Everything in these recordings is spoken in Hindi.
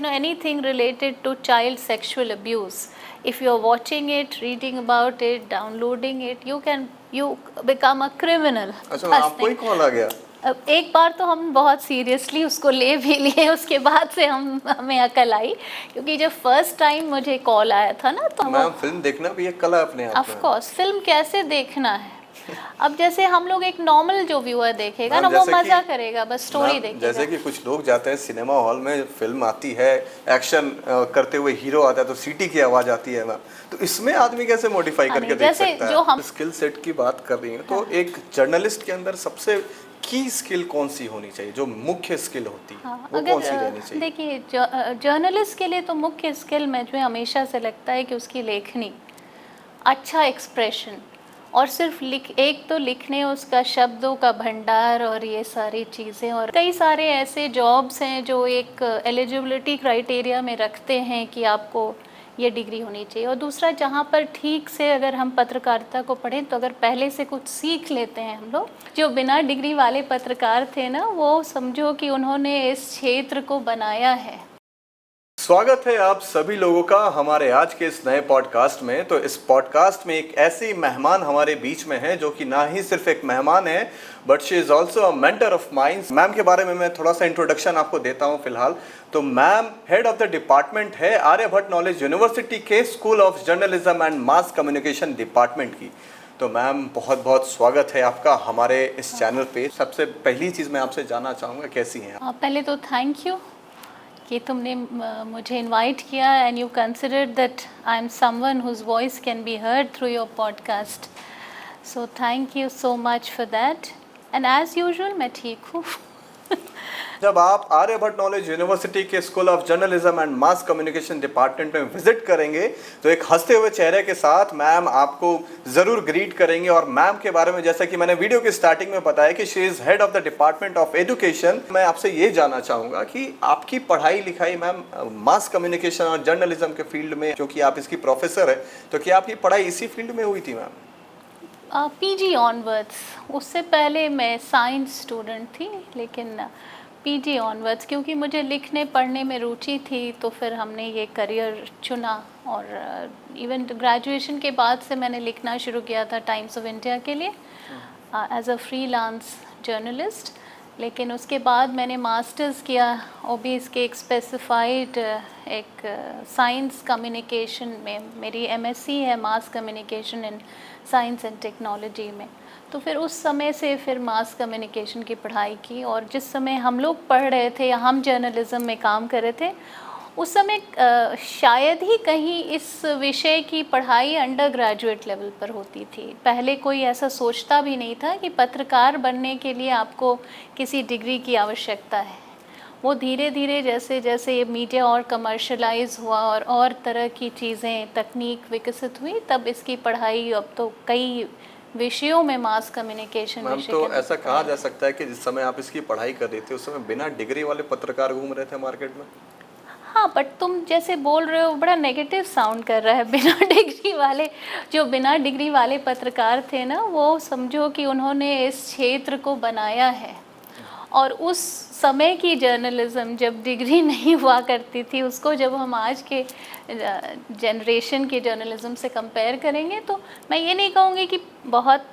anything related to child sexual abuse, if you are watching it, reading about it, downloading it, you become a criminal. अच्छा, आपको ही कॉल आ गया? अब एक बार तो हम बहुत सीरियसली उसको ले भी लिए, उसके बाद से हमें अकल आई, क्योंकि जब फर्स्ट टाइम मुझे कॉल आया था ना तो मैम फिल्म देखना भी एक कला अपने आप में। ऑफ कोर्स फिल्म कैसे देखना है, अब जैसे हम लोग एक नॉर्मल जो व्यूअर देखेगा ना, वो मजा करेगा, बस स्टोरी देखेगा। जैसे कि कुछ लोग जाते हैं सिनेमा हॉल में, फिल्म आती है, एक्शन करते हुए हीरो आता है तो सीटी की आवाज आती है मैम, तो इसमें आदमी कैसे मॉडिफाई करके देख सकता है? जो हम स्किल सेट की बात कर रही हैं तो एक जर्नलिस्ट के अंदर सबसे की स्किल कौन सी होनी चाहिए, जो मुख्य स्किल होती है वो कौन सी रहनी चाहिए? देखिए, जर्नलिस्ट के लिए तो मुख्य स्किल मुझे हमेशा से लगता है कि उसकी लेखनी, अच्छा एक्सप्रेशन, और सिर्फ एक तो लिखने, उसका शब्दों का भंडार और ये सारी चीज़ें। और कई सारे ऐसे जॉब्स हैं जो एक एलिजिबिलिटी क्राइटेरिया में रखते हैं कि आपको ये डिग्री होनी चाहिए। और दूसरा, जहाँ पर ठीक से अगर हम पत्रकारिता को पढ़ें तो अगर पहले से कुछ सीख लेते हैं हम लोग, जो बिना डिग्री वाले पत्रकार थे ना, वो समझो कि उन्होंने इस क्षेत्र को बनाया है। स्वागत है आप सभी लोगों का हमारे आज के इस नए पॉडकास्ट में। तो इस पॉडकास्ट में एक ऐसी मेहमान हमारे बीच में है जो कि ना ही सिर्फ एक मेहमान है, but she is also a mentor of minds. Ma'am के बारे में मैं थोड़ा सा इंट्रोडक्शन आपको देता हूं फिलहाल। तो ma'am head of the department है आर्यभट्ट नॉलेज यूनिवर्सिटी के school of journalism and mass communication department की। तो मैम बहुत बहुत स्वागत है आपका हमारे इस चैनल पे। सबसे पहली चीज़ मैं आपसे जानना चाहूँगा, कैसी हैं आप? पहले तो थैंक यू कि तुमने मुझे इनवाइट किया and you considered that I am someone whose voice can be heard through your podcast, so thank you so much for that. And as usual मैं ठीक हूँ। जब आप आर्यभट्ट नॉलेज यूनिवर्सिटी के school of journalism and mass communication department में विजिट करेंगे तो एक हंसते हुए चेहरे के साथ मैम आपको ज़रूर ग्रीट करेंगे। और मैम के बारे में जैसा कि मैंने वीडियो की स्टार्टिंग में बताया कि she is head of the department of education. मैं आपसे ये जानना चाहूँगा कि आपकी पढ़ाई लिखाई मैम मास कम्युनिकेशन और जर्नलिज्म के फील्ड में, क्योंकि आप इसकी प्रोफेसर है, तो क्या आपकी पढ़ाई इसी फील्ड में हुई थी मैम? पीजी ऑनवर्ड्स, उससे पहले मैं साइंस स्टूडेंट थी, लेकिन पीजी ऑनवर्ड्स क्योंकि मुझे लिखने पढ़ने में रुचि थी तो फिर हमने ये करियर चुना। और इवन ग्रेजुएशन के बाद से मैंने लिखना शुरू किया था टाइम्स ऑफ इंडिया के लिए एज अ फ्रीलांस जर्नलिस्ट। लेकिन उसके बाद मैंने मास्टर्स किया, और भी इसके एक स्पेसिफाइड एक साइंस कम्युनिकेशन में, मेरी एमएससी है mass communication in science and technology में। तो फिर उस समय से फिर मास कम्युनिकेशन की पढ़ाई की। और जिस समय हम लोग पढ़ रहे थे या हम जर्नलिज्म में काम कर रहे थे, उस समय शायद ही कहीं इस विषय की पढ़ाई अंडर ग्रेजुएट लेवल पर होती थी। पहले कोई ऐसा सोचता भी नहीं था कि पत्रकार बनने के लिए आपको किसी डिग्री की आवश्यकता है। वो धीरे धीरे जैसे जैसे ये मीडिया और कमर्शलाइज हुआ और तरह की चीज़ें, तकनीक विकसित हुई, तब इसकी पढ़ाई अब तो कई विषयों में मास कम्युनिकेशन मैम तो ऐसा कहा जा सकता है कि जिस समय आप इसकी पढ़ाई कर रही थी उस समय बिना डिग्री वाले पत्रकार घूम रहे थे मार्केट में? हाँ, बट तुम जैसे बोल रहे हो बड़ा नेगेटिव साउंड कर रहा है। बिना डिग्री वाले, जो बिना डिग्री वाले पत्रकार थे ना, वो समझो कि उन्होंने इस क्षेत्र को बनाया है। और उस समय की जर्नलिज्म जब डिग्री नहीं हुआ करती थी, उसको जब हम आज के जनरेशन के जर्नलिज्म से कंपेयर करेंगे तो मैं ये नहीं कहूँगी कि बहुत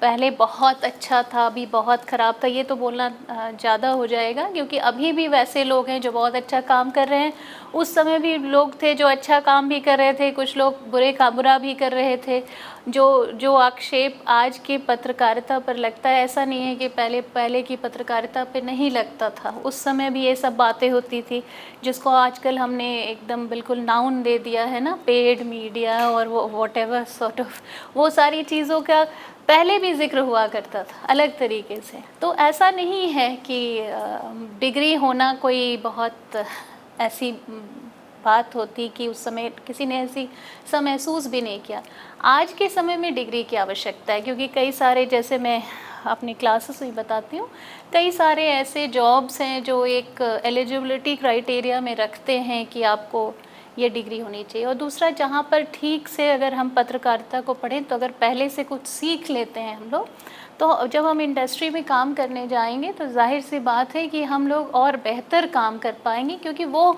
पहले बहुत अच्छा था, अभी बहुत ख़राब था, ये तो बोलना ज़्यादा हो जाएगा, क्योंकि अभी भी वैसे लोग हैं जो बहुत अच्छा काम कर रहे हैं। उस समय भी लोग थे जो अच्छा काम भी कर रहे थे, कुछ लोग बुरा भी कर रहे थे। जो आक्षेप आज की पत्रकारिता पर लगता है, ऐसा नहीं है कि पहले की पत्रकारिता पे नहीं लगता था। उस समय भी ये सब बातें होती थी जिसको आजकल हमने एकदम बिल्कुल नाउन दे दिया है ना, पेड मीडिया और वो व्हाटएवर सॉर्ट ऑफ, वो सारी चीज़ों का पहले भी जिक्र हुआ करता था अलग तरीके से। तो ऐसा नहीं है कि डिग्री होना कोई बहुत ऐसी बात होती कि उस समय किसी ने ऐसा महसूस भी नहीं किया। आज के समय में डिग्री की आवश्यकता है, क्योंकि कई सारे, जैसे मैं अपनी क्लासेस में बताती हूँ, कई सारे ऐसे जॉब्स हैं जो एक एलिजिबिलिटी क्राइटेरिया में रखते हैं कि आपको ये डिग्री होनी चाहिए। और दूसरा, जहाँ पर ठीक से अगर हम पत्रकारिता को पढ़ें तो अगर पहले से कुछ सीख लेते हैं हम लोग, तो जब हम इंडस्ट्री में काम करने जाएंगे तो जाहिर सी बात है कि हम लोग और बेहतर काम कर पाएंगे, क्योंकि वो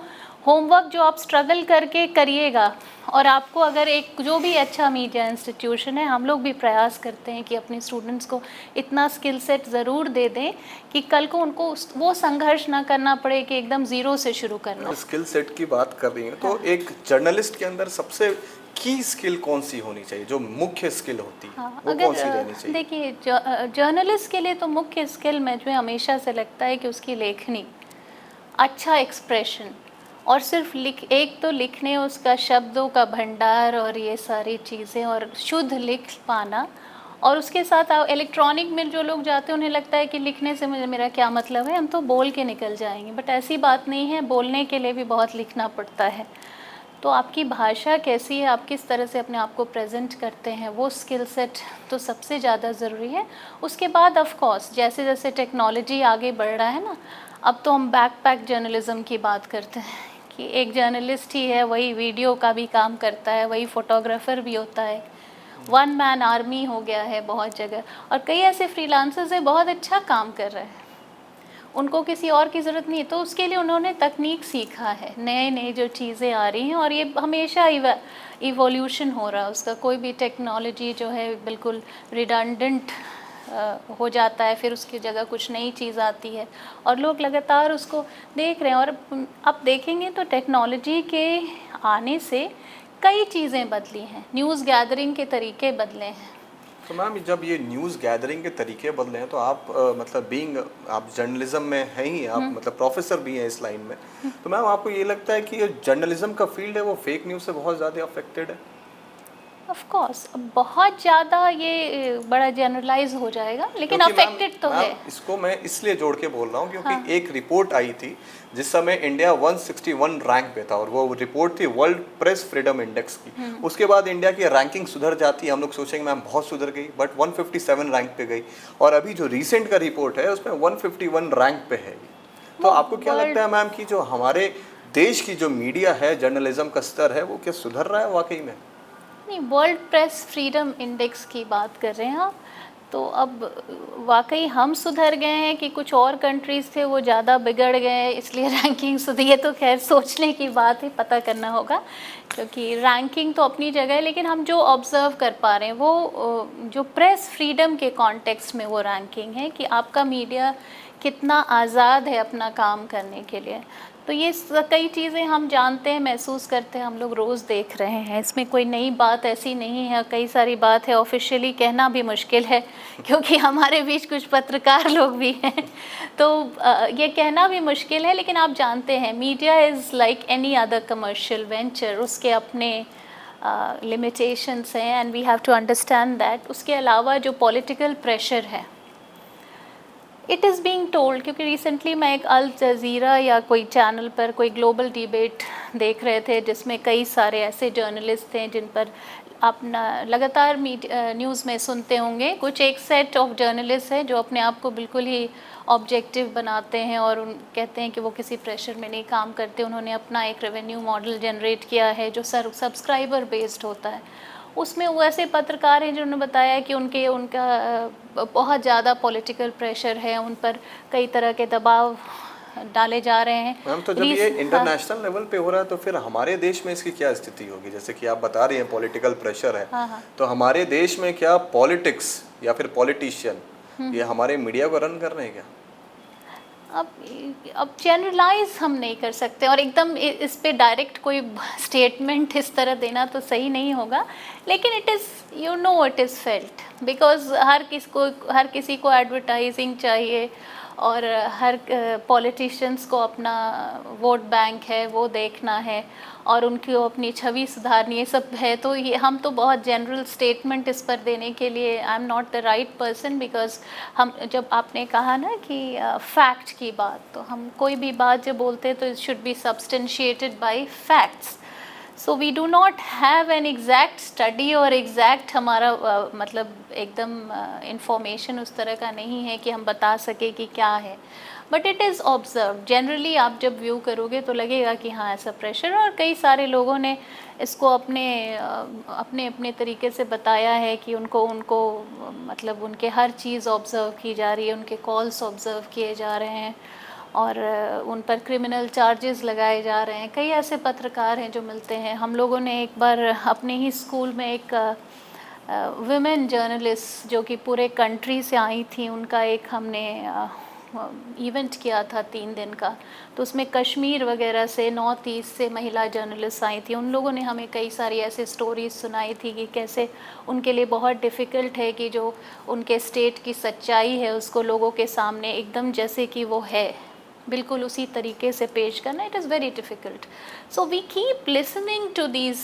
होमवर्क जो आप स्ट्रगल करके करिएगा, और आपको अगर एक जो भी अच्छा मीडिया इंस्टीट्यूशन है, हम लोग भी प्रयास करते हैं कि अपने स्टूडेंट्स को इतना स्किल सेट ज़रूर दे दें कि कल को उनको वो संघर्ष ना करना पड़े कि एकदम ज़ीरो से शुरू करना। स्किल सेट की बात कर रही हैं तो एक जर्नलिस्ट के अंदर सबसे की स्किल कौन सी होनी चाहिए, जो मुख्य स्किल होती है वो कौन सी रहनी चाहिए? देखिए, जर्नलिस्ट के लिए तो मुख्य स्किल मुझे हमेशा से लगता है कि उसकी लेखनी, अच्छा एक्सप्रेशन, और सिर्फ एक तो लिखने, उसका शब्दों का भंडार और ये सारी चीज़ें, और शुद्ध लिख पाना। और उसके साथ इलेक्ट्रॉनिक में जो लोग जाते हैं उन्हें लगता है कि लिखने से मेरा क्या मतलब है, हम तो बोल के निकल जाएंगे, बट ऐसी बात नहीं है, बोलने के लिए भी बहुत लिखना पड़ता है। तो आपकी भाषा कैसी है, आप किस तरह से अपने आप को प्रेजेंट करते हैं, वो स्किल सेट तो सबसे ज़्यादा ज़रूरी है। उसके बाद ऑफ कोर्स जैसे जैसे टेक्नोलॉजी आगे बढ़ रहा है ना, अब तो हम बैकपैक जर्नलिज्म की बात करते हैं कि एक जर्नलिस्ट ही है, वही वीडियो का भी काम करता है, वही फोटोग्राफर भी होता है, वन मैन आर्मी हो गया है बहुत जगह। और कई ऐसे फ्रीलांसर्स हैं बहुत अच्छा काम कर रहे हैं, उनको किसी और की ज़रूरत नहीं है, तो उसके लिए उन्होंने तकनीक सीखा है, नए नए जो चीज़ें आ रही हैं, और ये हमेशा इवोल्यूशन हो रहा है उसका। कोई भी टेक्नोलॉजी जो है बिल्कुल रिडंडेंट हो जाता है, फिर उसकी जगह कुछ नई चीज़ आती है और लोग लगातार उसको देख रहे हैं। और अब देखेंगे तो टेक्नोलॉजी के आने से कई चीज़ें बदली हैं, न्यूज़ गैदरिंग के तरीके बदले हैं। तो मैम जब ये न्यूज़ गैदरिंग के तरीके बदले हैं तो आप मतलब बीइंग आप जर्नलिज्म में हैं ही, आप मतलब प्रोफेसर भी हैं इस लाइन में, तो मैम आपको ये लगता है कि ये जर्नलिज्म का फील्ड है वो फेक न्यूज़ से बहुत ज़्यादा अफेक्टेड है? ऑफ कोर्स बहुत ज़्यादा ये बड़ा जनरलाइज हो जाएगा, लेकिन अफेक्टेड तो है। इसको मैं इसलिए जोड़ के बोल रहा हूँ क्योंकि हाँ। एक रिपोर्ट आई थी जिस समय इंडिया 161 रैंक पे था, और वो रिपोर्ट थी वर्ल्ड प्रेस फ्रीडम इंडेक्स की। उसके बाद इंडिया की रैंकिंग सुधर जाती है, हम लोग सोचेंगे मैम बहुत सुधर गई, बट 157 रैंक पे गई, और अभी जो रिसेंट का रिपोर्ट है उसमें 151 रैंक पे है। तो आपको क्या लगता है मैम कि जो हमारे देश की जो मीडिया है, जर्नलिज्म का स्तर है, वो क्या सुधर रहा है वाकई में? नहीं, वर्ल्ड प्रेस फ्रीडम इंडेक्स की बात कर रहे हैं आप, तो अब वाकई हम सुधर गए हैं कि कुछ और कंट्रीज़ थे वो ज़्यादा बिगड़ गए इसलिए रैंकिंग सुधरी है, तो खैर सोचने की बात है, पता करना होगा, क्योंकि रैंकिंग तो अपनी जगह है, लेकिन हम जो ऑब्ज़र्व कर पा रहे हैं वो जो प्रेस फ्रीडम के कॉन्टेक्स्ट में वो रैंकिंग है कि आपका मीडिया कितना आज़ाद है अपना काम करने के लिए। तो ये कई चीज़ें हम जानते हैं, महसूस करते हैं, हम लोग रोज़ देख रहे हैं, इसमें कोई नई बात ऐसी नहीं है। कई सारी बात है ऑफिशियली कहना भी मुश्किल है क्योंकि हमारे बीच कुछ पत्रकार लोग भी हैं, तो ये कहना भी मुश्किल है, लेकिन आप जानते हैं media is like any other commercial venture, उसके अपने लिमिटेशंस हैं, and we have to understand that. उसके अलावा जो पॉलिटिकल प्रेशर है, इट इज़ बीइंग टोल्ड, क्योंकि रिसेंटली मैं एक अल जज़ीरा या कोई चैनल पर कोई ग्लोबल डिबेट देख रहे थे जिसमें कई सारे ऐसे जर्नलिस्ट थे जिन पर आप लगातार न्यूज़ में सुनते होंगे, कुछ एक सेट ऑफ जर्नलिस्ट है जो अपने आप को बिल्कुल ही ऑब्जेक्टिव बनाते हैं और कहते हैं कि वो किसी प्रेशर में नहीं काम करते, उन्होंने अपना एक रेवेन्यू मॉडल जनरेट किया है जो सब्सक्राइबर बेस्ड होता है। उसमें वो ऐसे पत्रकार हैं जिन्होंने बताया कि उनका बहुत ज़्यादा पॉलिटिकल प्रेशर है, उन पर कई तरह के दबाव डाले जा रहे हैं। मैम तो जब ये इंटरनेशनल लेवल पे हो रहा है तो फिर हमारे देश में इसकी क्या स्थिति होगी? जैसे कि आप बता रही हैं पॉलिटिकल प्रेशर है, तो हमारे देश में क्या पॉलिटिक्स या फिर पॉलिटिशियन ये हमारे मीडिया को रन कर रहे हैं क्या? अब जनरलाइज हम नहीं कर सकते और एकदम इस पे डायरेक्ट कोई स्टेटमेंट इस तरह देना तो सही नहीं होगा, लेकिन it is it is felt, because हर किसी को एडवर्टाइजिंग चाहिए और हर पॉलिटिशियंस को अपना वोट बैंक है वो देखना है और उनकी अपनी छवि सुधारनी, ये सब है। तो ये हम तो बहुत जनरल स्टेटमेंट इस पर देने के लिए आई am not the right person, because हम जब आपने कहा ना कि फैक्ट की बात, तो हम कोई भी बात जब बोलते हैं तो it should be substantiated by facts. So we do not have an exact study और एग्जैक्ट हमारा मतलब एकदम इंफॉर्मेशन उस तरह का नहीं है कि हम बता सके कि क्या है। But it is observe generally. आप जब व्यू करोगे तो लगेगा कि हाँ ऐसा प्रेशर, और कई सारे लोगों ने इसको अपने अपने अपने तरीके से बताया है कि उनको उनको मतलब उनके हर चीज़ ऑब्ज़र्व की जा रही है, उनके कॉल्स ऑब्ज़र्व किए जा रहे हैं और उन पर क्रिमिनल चार्जेस लगाए जा रहे हैं। कई ऐसे पत्रकार हैं जो मिलते हैं। हम लोगों ने एक बार अपने ही स्कूल में एक वुमेन जर्नलिस्ट जो कि पूरे कंट्री से आई थी, उनका एक हमने इवेंट किया था 3 दिन का। तो उसमें कश्मीर वगैरह से, नॉर्थ ईस्ट से महिला जर्नलिस्ट आई थी। उन लोगों ने हमें कई सारी ऐसे स्टोरीज सुनाई थी कि कैसे उनके लिए बहुत डिफ़िकल्ट है कि जो उनके स्टेट की सच्चाई है उसको लोगों के सामने एकदम जैसे कि वो है बिल्कुल उसी तरीके से पेश करना। It is very difficult. So we keep listening to these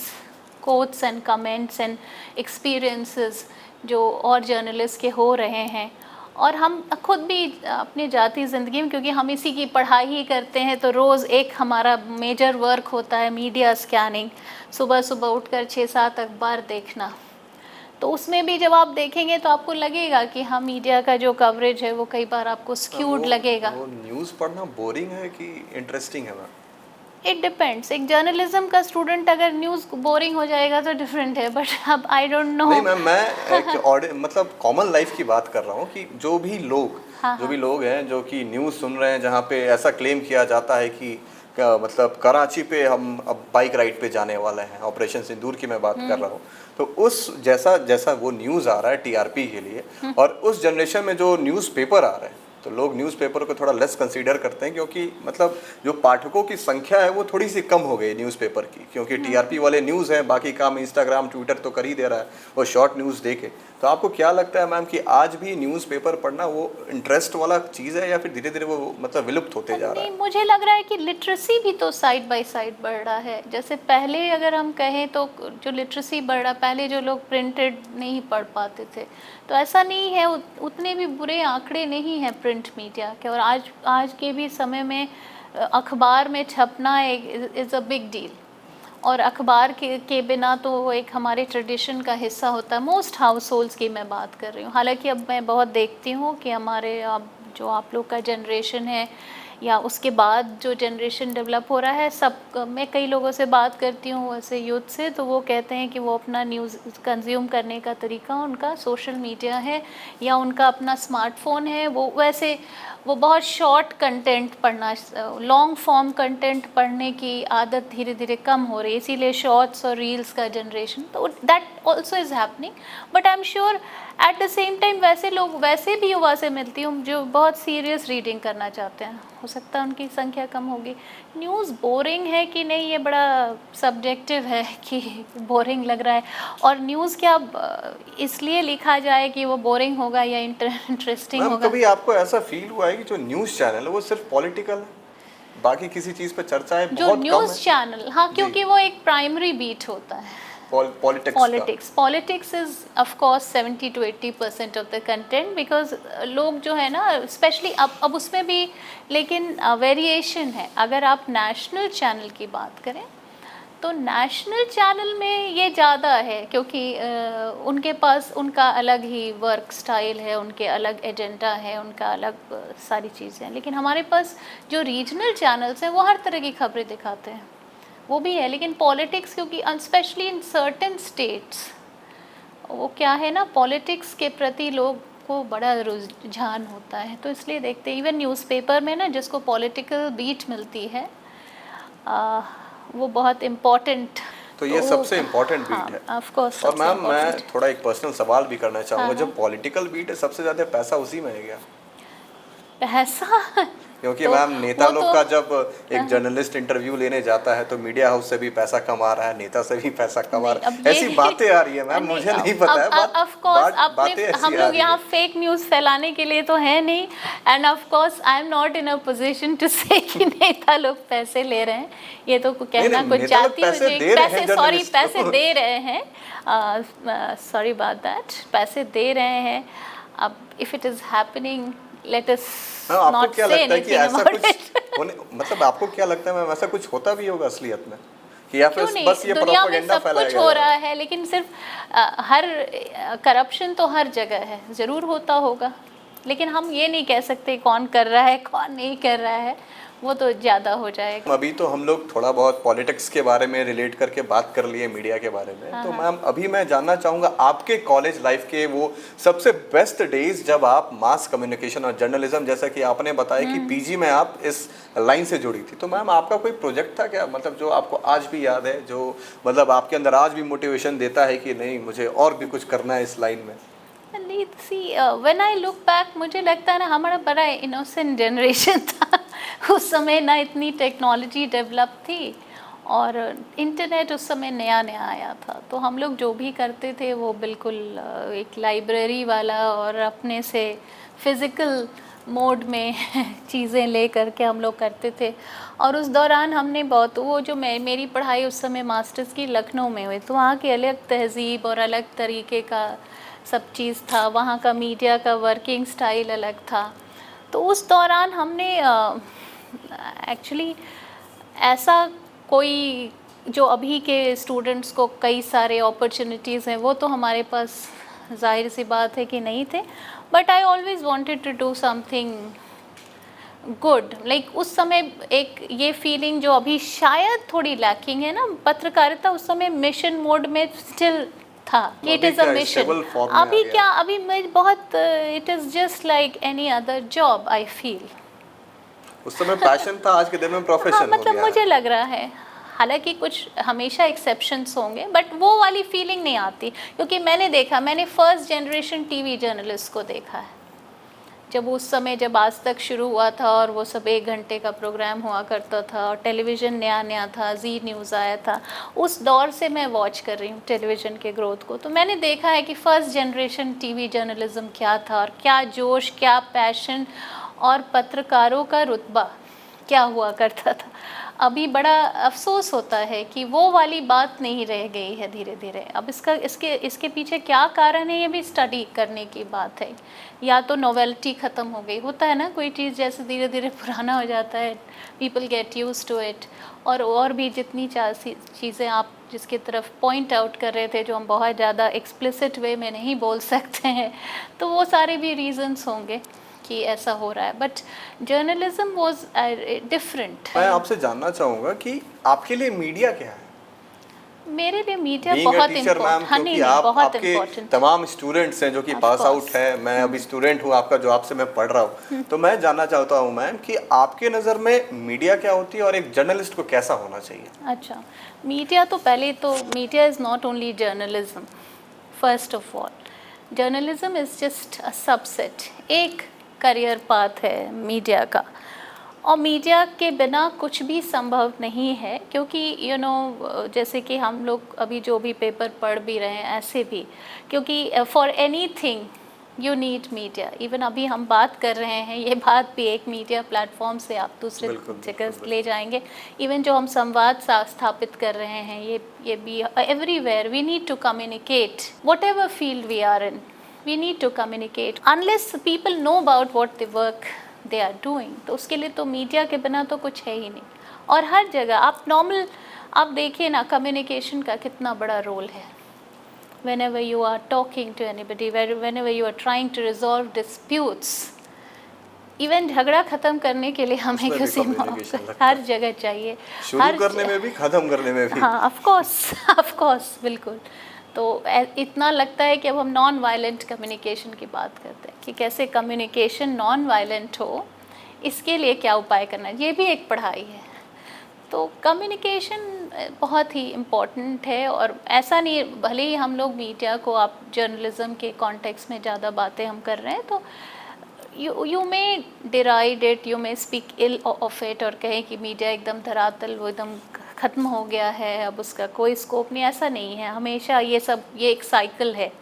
quotes and comments and experiences जो और जर्नलिस्ट के हो रहे हैं। और हम खुद भी अपनी जाती ज़िंदगी में, क्योंकि हम इसी की पढ़ाई ही करते हैं, तो रोज़ एक हमारा मेजर वर्क होता है मीडिया स्कैनिंग। सुबह सुबह उठकर 6-7 अखबार देखना। तो उसमें भी जब आप देखेंगे तो आपको लगेगा कि हाँ मीडिया का जो कवरेज है वो कई बार आपको स्क्यूड लगेगा। वो न्यूज़ पढ़ना बोरिंग है कि इंटरेस्टिंग है मैम? It depends. एक जर्नलिज्म का स्टूडेंट अगर न्यूज़ बोरिंग हो जाएगा तो डिफरेंट है, बट अब आई डोंट नो। नहीं मैम, मैं एक मतलब कॉमन लाइफ की बात कर रहा हूँ कि जो भी लोग हैं जो कि न्यूज़ सुन रहे हैं जहाँ पे ऐसा क्लेम किया जाता है कि मतलब कराची पे हम अब बाइक राइड पे जाने वाले हैं, ऑपरेशन सिंदूर की मैं बात कर रहा हूँ। तो उस जैसा वो न्यूज़ आ रहा है टीआरपी के लिए, और उस जनरेशन में जो न्यूज़पेपर आ रहे हैं तो लोग न्यूज़पेपर को थोड़ा लेस कंसीडर करते हैं, क्योंकि मतलब जो पाठकों की संख्या है वो थोड़ी सी कम हो गई न्यूज़पेपर की, क्योंकि टीआरपी वाले न्यूज़ हैं, बाकी काम इंस्टाग्राम ट्विटर तो कर ही दे रहा है और शॉर्ट न्यूज़ देके। तो आपको क्या लगता है मैम कि आज भी न्यूज़पेपर पढ़ना वो इंटरेस्ट वाला चीज़ है या फिर धीरे धीरे वो मतलब विलुप्त होते जा रहा है? नहीं, मुझे लग रहा है कि लिटरेसी भी तो साइड बाय साइड बढ़ रहा है। जैसे पहले अगर हम कहें तो जो लिटरेसी बढ़ रहा, पहले जो लोग प्रिंटेड नहीं पढ़ पाते थे, तो ऐसा नहीं है, उतने भी बुरे आंकड़े नहीं हैं प्रिंट मीडिया के। और आज के भी समय में अखबार में छपना इज़ अ बिग डील। और अखबार के बिना तो वो एक हमारे ट्रेडिशन का हिस्सा होता है। मोस्ट हाउस होल्ड्स की मैं बात कर रही हूँ। हालांकि अब मैं बहुत देखती हूँ कि हमारे अब जो आप लोग का जनरेशन है या उसके बाद जो जनरेशन डेवलप हो रहा है, सब मैं कई लोगों से बात करती हूँ वैसे यूथ से, तो वो कहते हैं कि वो अपना न्यूज़ कंज्यूम करने का तरीका उनका सोशल मीडिया है या उनका अपना स्मार्टफोन है। वो बहुत शॉर्ट कंटेंट पढ़ना, लॉन्ग फॉर्म कंटेंट पढ़ने की आदत धीरे धीरे कम हो रही है, इसीलिए शॉर्ट्स और रील्स का जनरेशन, तो that also is happening. But I am sure at the same time वैसे भी युवा से मिलती हूँ जो बहुत सीरियस रीडिंग करना चाहते हैं। हो सकता है उनकी संख्या कम होगी। न्यूज़ बोरिंग है कि नहीं, ये बड़ा सब्जेक्टिव है कि बोरिंग लग रहा है। और न्यूज़ क्या इसलिए लिखा जाए कि वो बोरिंग होगा या इंटरेस्टिंग होगा? कभी आपको ऐसा फील हुआ है कि जो न्यूज़ चैनल है वो सिर्फ पॉलिटिकल है, बाकी किसी चीज़ पे चर्चा है जो बहुत कम न्यूज़ है? चैनल, हाँ, क्योंकि वो एक प्राइमरी बीट होता है। Politics is of course 70 to 80% of the content, because लोग जो है ना, स्पेशली अब उसमें भी लेकिन वेरिएशन है। अगर आप नेशनल चैनल की बात करें तो नेशनल चैनल में ये ज़्यादा है, क्योंकि उनके पास उनका अलग ही वर्क स्टाइल है, उनके अलग एजेंडा है, उनका अलग सारी चीज़ें हैं। लेकिन हमारे पास जो रीजनल चैनल्स हैं वो हर तरह की खबरें दिखाते हैं, वो भी है। लेकिन पॉलिटिक्स, क्योंकि स्पेशली इन सर्टेन स्टेट्स, वो क्या है ना, पॉलिटिक्स के प्रति लोग को बड़ा रुझान होता है, तो इसलिए देखते हैं। इवन न्यूज़पेपर में ना जिसको पॉलिटिकल बीट मिलती है वो बहुत इम्पोर्टेंट, तो ये सबसे इम्पोर्टेंट बीट है। Of course. और मैम मैं थोड़ा एक पर्सनल सवाल भी करना चाहूँगा, हाँ, जब पॉलिटिकल बीट है सबसे ज़्यादा पैसा उसी में है क्या? पैसा क्योंकि तो मैम नेता लोग का जब एक हाँ, जर्नलिस्ट इंटरव्यू लेने जाता है तो मीडिया हाउस से भी पैसा कमा रहा है, नेता से भी पैसा कमा नहीं, रहा है, अब ये ऐसी बातें आ रही है मैम, मुझे नहीं पता है ऑफ कोर्स बातें ऐसी हम आ लोग रही यहाँ है। फेक न्यूज़ फैलाने के लिए तो है नहीं। And of course I am not in a position to say कि नेता लोग पैसे ले रहे हैं, ये तो कहना नहीं, कुछ नेता लोग जाती हूँ। पैसे दे रहे हैं जर्नलिस्ट को। पैसे दे रहे हैं, सॉरी अबाउट दैट, पैसे दे रहे हैं। अब if it is happening, let us आपको नॉट क्या से लगता है कि एनीथिंग ऐसा अबाउट कुछ इट। होने, मतलब आपको क्या लगता है मैम ऐसा कुछ होता भी होगा असलियत में, कि या फिर क्यों नहीं, बस ये दुनिया में प्रोपेगेंडा सब फैलाया कुछ जा हो रहा रहा है? है, लेकिन सिर्फ हर करप्शन तो हर जगह है, ज़रूर होता होगा। लेकिन हम ये नहीं कह सकते कौन कर रहा है कौन नहीं कर रहा है, वो तो ज़्यादा हो जाएगा। अभी तो हम लोग थोड़ा बहुत पॉलिटिक्स के बारे में रिलेट करके बात कर लिए, मीडिया के बारे में। हाँ, तो हाँ। मैम अभी मैं जानना चाहूँगा आपके कॉलेज लाइफ के वो सबसे बेस्ट डेज जब आप मास कम्युनिकेशन और जर्नलिज्म, जैसा कि आपने बताया कि पीजी में आप इस लाइन से जुड़ी थी, तो मैम आपका कोई प्रोजेक्ट था क्या, मतलब जो आपको आज भी याद है, जो मतलब आपके अंदर आज भी मोटिवेशन देता है कि नहीं मुझे और भी कुछ करना है इस लाइन में? See when I look back, मुझे लगता है ना हमारा बड़ा इनोसेंट जनरेशन था उस समय ना इतनी टेक्नोलॉजी डेवलप थी और इंटरनेट उस समय नया नया आया था, तो हम लोग जो भी करते थे वो बिल्कुल एक लाइब्रेरी वाला और अपने से फिज़िकल मोड में चीज़ें ले करके हम लोग करते थे। और उस दौरान हमने बहुत वो जो मेरी पढ़ाई उस समय मास्टर्स की लखनऊ में हुई, तो वहाँ की अलग तहज़ीब और अलग तरीके का सब चीज़ था, वहाँ का मीडिया का वर्किंग स्टाइल अलग था। तो उस दौरान हमने एक्चुअली ऐसा कोई जो अभी के स्टूडेंट्स को कई सारे अपॉर्चुनिटीज़ हैं वो तो हमारे पास जाहिर सी बात है कि नहीं थे, but I always wanted to do something good. Like उस समय एक ये फीलिंग जो अभी शायद थोड़ी लैकिंग है ना, पत्रकारिता उस समय मिशन मोड में स्टिल था, इट इज़ अ मिशन। अभी क्या, अभी मैं बहुत it is just like any other job I feel. उस समय पैशन था, आज के दिन में प्रोफेशन हाँ, हो मतलब गया मुझे है। लग रहा है, हालांकि कुछ हमेशा एक्सेप्शंस होंगे, बट वो वाली फीलिंग नहीं आती, क्योंकि मैंने देखा, मैंने फर्स्ट जनरेशन टीवी जर्नलिस्ट को देखा है। जब उस समय जब आज तक शुरू हुआ था और वो सब 1 घंटे का प्रोग्राम हुआ करता था और टेलीविज़न नया नया था, जी न्यूज़ आया था, उस दौर से मैं वॉच कर रही हूँ टेलीविज़न के ग्रोथ को। तो मैंने देखा है कि फ़र्स्ट जनरेशन टीवी जर्नलिज़्म क्या था और क्या जोश, क्या पैशन और पत्रकारों का रुतबा क्या हुआ करता था। अभी बड़ा अफसोस होता है कि वो वाली बात नहीं रह गई है धीरे धीरे। अब इसके पीछे क्या कारण है, ये भी स्टडी करने की बात है। या तो नोवेल्टी ख़त्म हो गई, होता है ना कोई चीज़ जैसे धीरे धीरे पुराना हो जाता है, people get used to it. और भी जितनी चीज़ें आप जिसकी तरफ पॉइंट आउट कर रहे थे, जो हम बहुत ज़्यादा एक्सप्लिसिट वे में नहीं बोल सकते हैं, तो वो सारे भी रीजंस होंगे कि ऐसा हो रहा है। But journalism was different. मैं आपसे जानना चाहूँगा कि आपके लिए मीडिया क्या है? मेरे लिए मीडिया Being a बहुत teacher, इम्पोर्टेंट, मैम, हाँ, क्योंकि नहीं आप बहुत आपके इम्पोर्टेंट। तमाम स्टूडेंट्स हैं जो कि Of पास आउट course। है, मैं अभी स्टूडेंट हूँ आपका जो आपसे मैं पढ़ रहा हूँ, तो मैं जानना चाहता हूँ मैम कि आपके नज़र में मीडिया क्या होती है और एक जर्नलिस्ट को कैसा होना चाहिए? अच्छा, मीडिया तो पहले तो media is not only journalism. First of all, journalism is just a subset, एक करियर पाथ है मीडिया का। और मीडिया के बिना कुछ भी संभव नहीं है, क्योंकि जैसे कि हम लोग अभी जो भी पेपर पढ़ भी रहे हैं, ऐसे भी, क्योंकि for anything you need media. Even अभी हम बात कर रहे हैं, ये बात भी एक मीडिया प्लेटफॉर्म से आप दूसरे जगह ले जाएंगे। इवन जो हम संवाद स्थापित कर रहे हैं, ये भी everywhere we need to communicate, whatever field we are in, we need to communicate unless people know about what the work they are doing. तो उसके लिए तो मीडिया के बिना तो कुछ है ही नहीं। और हर जगह आप देखिए ना, कम्युनिकेशन का कितना बड़ा रोल है। whenever you are talking to anybody, whenever you are trying to resolve disputes, even झगड़ा ख़त्म करने के लिए हमें उसमें भी किसी communication लगता हर है। जगह चाहिए, शुरू करने में भी, खत्म करने में भी। हाँ, ऑफ कोर्स बिल्कुल। तो इतना लगता है कि अब हम नॉन वायलेंट कम्युनिकेशन की बात करते हैं कि कैसे कम्युनिकेशन नॉन वायलेंट हो, इसके लिए क्या उपाय करना है, ये भी एक पढ़ाई है। तो कम्युनिकेशन बहुत ही इम्पॉर्टेंट है। और ऐसा नहीं, भले ही हम लोग मीडिया को, आप जर्नलिज्म के कॉन्टेक्स्ट में ज़्यादा बातें हम कर रहे हैं, तो you may deride it, you may speak ill of it, और कहें कि मीडिया एकदम धरातल, वो एकदम ख़त्म हो गया है, अब उसका कोई स्कोप नहीं। ऐसा नहीं है, हमेशा ये एक साइकिल है,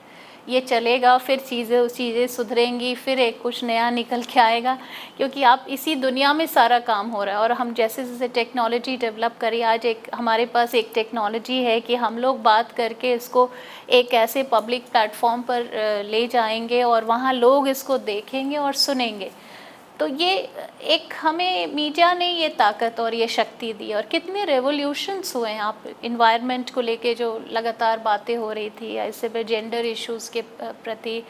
ये चलेगा, फिर चीज़ें सुधरेंगी, फिर एक कुछ नया निकल के आएगा, क्योंकि आप इसी दुनिया में सारा काम हो रहा है। और हम जैसे जैसे टेक्नोलॉजी डेवलप करी, आज हमारे पास एक टेक्नोलॉजी है कि हम लोग बात करके इसको एक ऐसे पब्लिक प्लेटफॉर्म पर ले जाएंगे और वहाँ लोग इसको देखेंगे और सुनेंगे। तो ये एक हमें मीडिया ने ये ताकत और ये शक्ति दी, और कितने रेवोल्यूशंस हुए हैं। आप इन्वायरमेंट को लेके जो लगातार बातें हो रही थी, या इससे पे जेंडर इश्यूज़ के प्रति,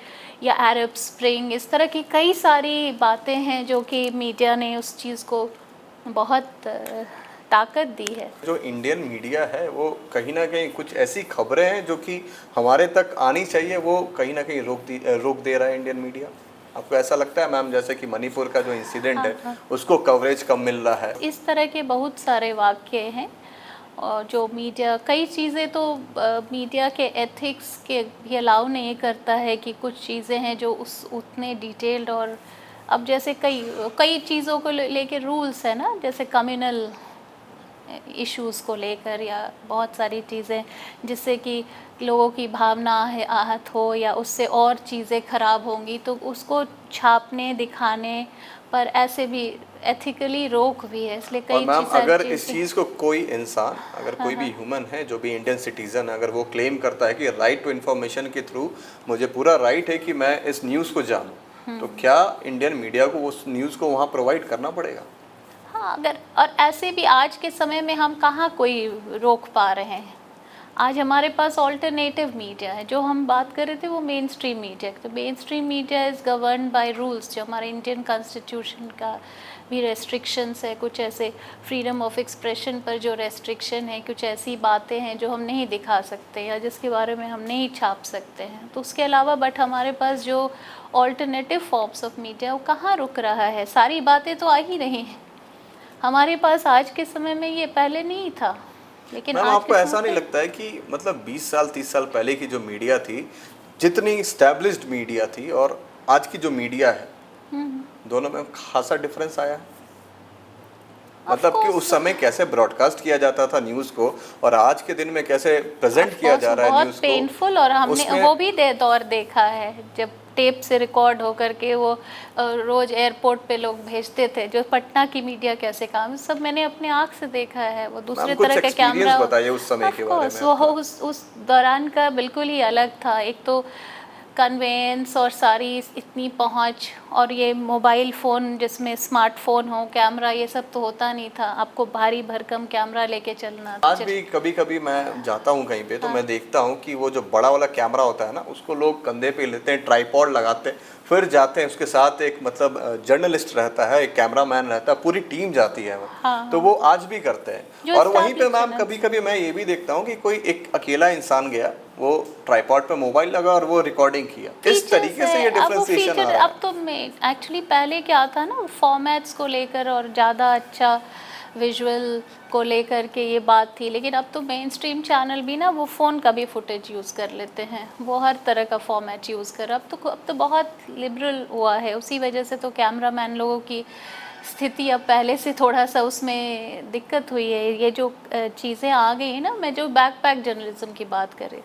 या अरब स्प्रिंग, इस तरह की कई सारी बातें हैं जो कि मीडिया ने उस चीज़ को बहुत ताकत दी है। जो इंडियन मीडिया है वो कहीं ना कहीं कुछ ऐसी खबरें हैं जो कि हमारे तक आनी चाहिए, वो कहीं ना कहीं रोक दे रहा है इंडियन मीडिया। आपको ऐसा लगता है मैम, जैसे कि मणिपुर का जो इंसिडेंट हाँ, है हाँ। उसको कवरेज कम मिल रहा है? इस तरह के बहुत सारे वाक्य हैं, और जो मीडिया कई चीज़ें तो मीडिया के एथिक्स के भी अलाउ नहीं करता है कि कुछ चीज़ें हैं जो उस उतने डिटेल्ड, और अब जैसे कई कई चीज़ों को लेके रूल्स है ना, जैसे कम्युनल इश्यूज़ को लेकर, या बहुत सारी चीज़ें जिससे कि लोगों की भावना है आहत हो, या उससे और चीज़ें ख़राब होंगी, तो उसको छापने दिखाने पर ऐसे भी एथिकली रोक भी है, इसलिए और कई मैम अगर इस चीज़ें। चीज़ को कोई इंसान, अगर हाँ, कोई भी हाँ। ह्यूमन है जो भी इंडियन सिटीज़न, अगर वो क्लेम करता है कि राइट टू इन्फॉर्मेशन के थ्रू मुझे पूरा राइट है कि मैं इस न्यूज़ को जानूँ, तो क्या इंडियन मीडिया को उस न्यूज़ को वहाँ प्रोवाइड करना पड़ेगा? हाँ, अगर और ऐसे भी आज के समय में हम कहाँ कोई रोक पा रहे हैं। आज हमारे पास ऑल्टरनेटिव मीडिया है, जो हम बात कर रहे थे वो मेन स्ट्रीम मीडिया। तो main stream media is govern by rules, जो हमारे इंडियन कॉन्स्टिट्यूशन का भी रेस्ट्रिक्शंस है, कुछ ऐसे फ्रीडम ऑफ एक्सप्रेशन पर जो रेस्ट्रिक्शन है, कुछ ऐसी बातें हैं जो हम नहीं दिखा सकते या जिसके बारे में हम नहीं छाप सकते हैं। तो उसके अलावा बट हमारे पास जो ऑल्टरनेटिव फॉर्म्स ऑफ मीडिया वो कहाँ रुक रहा है, सारी बातें तो आ ही रही हैं हमारे पास आज के समय में, ये पहले नहीं था। लेकिन मैम आज आपको के ऐसा समय नहीं पे लगता है कि मतलब 20 साल 30 साल पहले की जो मीडिया थी, जितनी स्टैब्लिश्ड मीडिया थी, और आज की जो मीडिया है, दोनों में खासा डिफरेंस आया है? मतलब कि उस समय कैसे ब्रॉडकास्ट किया जाता था न्यूज़ को, और आज के दिन में कैसे प्रेजेंट किया जा रहा है बहुत न्यूज़ को, पेनफुल, और हमने उसमें वो भी दौर देखा है जब टेप से रिकॉर्ड होकर के वो रोज एयरपोर्ट पे लोग भेजते थे, जो पटना की मीडिया कैसे काम, सब मैंने अपने आँख से देखा है। वो दूसरे कुछ तरह का एक्सपीरियंस कैमरा, बताइए उस समय ऑफ के बारे कोर्स में वो अपना। उस दौरान का बिल्कुल ही अलग था। एक तो कन्वेंस और सारी इतनी पहुंच, और ये मोबाइल फ़ोन जिसमें स्मार्टफोन हो, कैमरा, ये सब तो होता नहीं था। आपको भारी भरकम कैमरा लेके चलना आज भी कभी कभी मैं जाता हूँ कहीं पे, तो मैं देखता हूँ कि वो जो बड़ा वाला कैमरा होता है ना, उसको लोग कंधे पे लेते हैं, ट्राइपॉड लगाते हैं, फिर जाते हैं। उसके साथ एक मतलब जर्नलिस्ट रहता है, एक कैमरामैन रहता है, पूरी टीम जाती है वो। हाँ, तो वो आज भी करते हैं। जो और वहीं पे established मैम channels कभी कभी मैं ये भी देखता हूँ कि कोई एक अकेला इंसान गया, वो ट्राइपॉड पे मोबाइल लगा और वो रिकॉर्डिंग किया। इस तरीके से ये अब वो डिफरेंशिएशन आ फीचर, रहा अब है। तो मैं एक्चुअली पहले क्या था ना, फॉर्मेट्स को लेकर और ज़्यादा अच्छा विजुअल को लेकर के ये बात थी। लेकिन अब तो मेन स्ट्रीम चैनल भी ना वो फ़ोन का भी फुटेज यूज़ कर लेते हैं, वो हर तरह का फॉर्मेट यूज़ कर। अब तो बहुत लिबरल हुआ है। उसी वजह से तो कैमरामैन लोगों की स्थिति अब पहले से थोड़ा सा उसमें दिक्कत हुई है। ये जो चीज़ें आ गई हैं ना, मैं जो बैकपैक जर्नलिज्म की बात करें,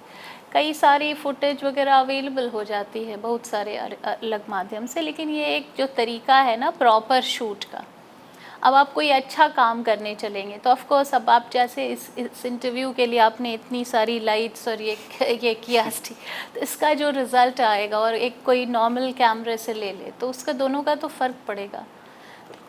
कई सारी फुटेज वगैरह अवेलेबल हो जाती है बहुत सारे अलग माध्यम से। लेकिन ये एक जो तरीका है ना प्रॉपर शूट का, अब आप कोई अच्छा काम करने चलेंगे तो ऑफ कोर्स अब आप जैसे इस इंटरव्यू के लिए आपने इतनी सारी लाइट्स और ये किया, तो इसका जो रिज़ल्ट आएगा और एक कोई नॉर्मल कैमरे से ले ले तो उसका दोनों का तो फ़र्क पड़ेगा।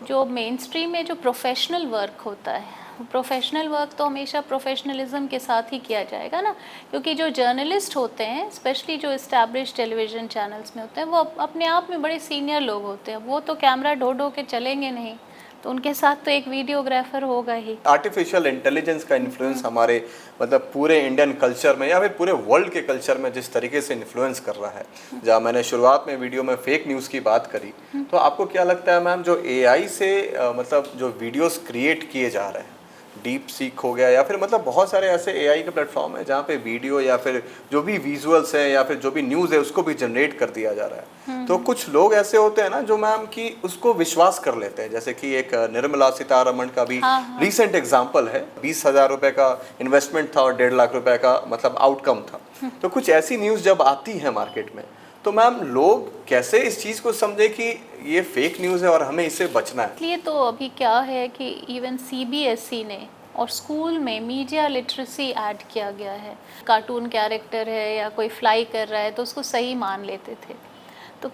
जो मेन स्ट्रीम में जो प्रोफेशनल वर्क होता है, प्रोफेशनल वर्क तो हमेशा प्रोफेशनलिज्म के साथ ही किया जाएगा ना, क्योंकि जो जर्नलिस्ट होते हैं, स्पेशली जो इस्टेब्लिश टेलीविज़न चैनल्स में होते हैं, वो अपने आप में बड़े सीनियर लोग होते हैं। वो तो कैमरा ढो के चलेंगे नहीं, तो उनके साथ तो एक वीडियोग्राफर होगा ही। आर्टिफिशियल इंटेलिजेंस का इन्फ्लुएंस हमारे मतलब पूरे इंडियन कल्चर में या फिर पूरे वर्ल्ड के कल्चर में जिस तरीके से इन्फ्लुएंस कर रहा है, जहाँ मैंने शुरुआत में वीडियो में फेक न्यूज़ की बात करी, तो आपको क्या लगता है मैम, जो एआई से मतलब जो वीडियोस क्रिएट किए जा रहे हैं, डीप सीक हो गया या फिर मतलब बहुत सारे ऐसे एआई के प्लेटफॉर्म है जहाँ पे वीडियो या फिर जो भी विजुअल्स है या फिर जो भी न्यूज़ है उसको भी जनरेट कर दिया जा रहा है, तो कुछ लोग ऐसे होते हैं ना जो मैम कि उसको विश्वास कर लेते हैं। जैसे कि एक निर्मला सीतारमण का भी रीसेंट एग्जांपल है, 20,000 रुपए का इन्वेस्टमेंट था और 1.5 लाख रुपए का मतलब आउटकम था। तो कुछ ऐसी न्यूज़ जब आती है मार्केट में, तो मैम लोग कैसे इस चीज़ को समझे कि ये फेक न्यूज़ है और हमें इससे बचना है? इसलिए तो अभी क्या है कि इवन सीबीएसई ने और स्कूल में मीडिया लिटरेसी ऐड किया गया है। कार्टून कैरेक्टर है या कोई फ्लाई कर रहा है तो उसको सही मान लेते थे। तो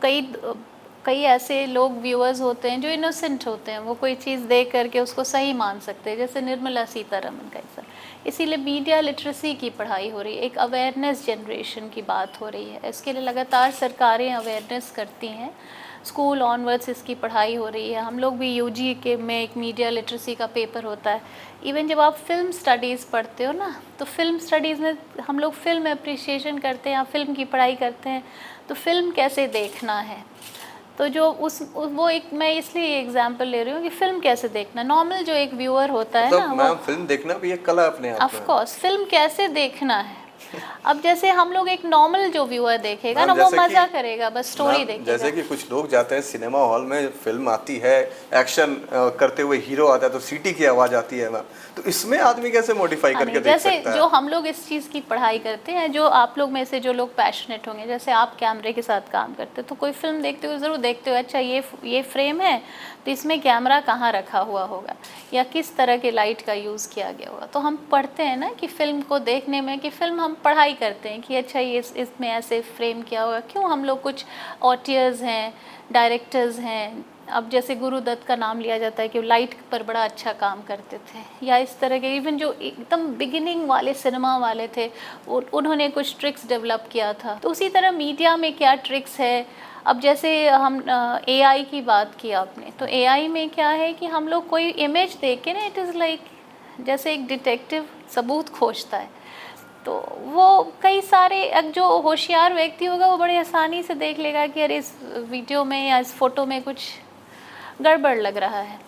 कई ऐसे लोग व्यूअर्स होते हैं जो इनोसेंट होते हैं, वो कोई चीज़ देख करके उसको सही मान सकते हैं, जैसे निर्मला सीतारमन का ऐसा। इसीलिए मीडिया लिटरेसी की पढ़ाई हो रही है, एक अवेयरनेस जनरेशन की बात हो रही है। इसके लिए लगातार सरकारें अवेयरनेस करती हैं, स्कूल ऑनवर्ड्स इसकी पढ़ाई हो रही है। हम लोग भी यूजी के में एक मीडिया लिटरेसी का पेपर होता है। इवन जब आप फिल्म स्टडीज़ पढ़ते हो ना, तो फिल्म स्टडीज़ में हम लोग फिल्म अप्रिसिएशन करते हैं या फिल्म की पढ़ाई करते हैं, तो फिल्म कैसे देखना है, तो जो वो एक, मैं इसलिए एग्जांपल ले रही हूँ कि फिल्म कैसे देखना, नॉर्मल जो एक व्यूअर होता है तो ना, मैम फिल्म देखना भी एक कला अपने आप में। ऑफ कोर्स फिल्म कैसे देखना है। अब जैसे हम लोग एक नॉर्मल जो व्यूअर देखेगा ना, मैम, वो जैसे मजा कि- करेगा, बस स्टोरी मैम, देखेगा। जैसे कि कुछ लोग जाते हैं सिनेमा हॉल में, फिल्म आती है, एक्शन करते हुए हीरो आता है तो सीटी की आवाज आती है मैम, तो इसमें आदमी कैसे मॉडिफाई हाँ, करके नहीं, देख जैसे सकता है? जो हम लोग इस चीज़ की पढ़ाई करते हैं, जो आप लोग में से जो लोग पैशनेट होंगे, जैसे आप कैमरे के साथ काम करते हो, तो कोई फिल्म देखते हो ज़रूर देखते हो, अच्छा ये फ्रेम है तो इसमें कैमरा कहाँ रखा हुआ होगा या किस तरह के लाइट का यूज़ किया गया होगा। तो हम पढ़ते हैं ना कि फ़िल्म को देखने में, कि फ़िल्म हम पढ़ाई करते हैं कि अच्छा ये इसमें ऐसे फ्रेम किया होगा, क्यों हम लोग कुछ ऑटियर्स हैं, डायरेक्टर्स हैं। अब जैसे गुरुदत्त का नाम लिया जाता है कि वो लाइट पर बड़ा अच्छा काम करते थे, या इस तरह के इवन जो एकदम बिगिनिंग वाले सिनेमा वाले थे, उन्होंने कुछ ट्रिक्स डेवलप किया था। तो उसी तरह मीडिया में क्या ट्रिक्स है। अब जैसे हम एआई की बात की आपने, तो एआई में क्या है कि हम लोग कोई इमेज देख के ना, इट इज़ लाइक जैसे एक डिटेक्टिव सबूत खोजता है, तो वो कई सारे जो होशियार व्यक्ति होगा वो बड़े आसानी से देख लेगा कि अरे इस वीडियो में या इस फ़ोटो में कुछ गड़बड़ लग रहा है।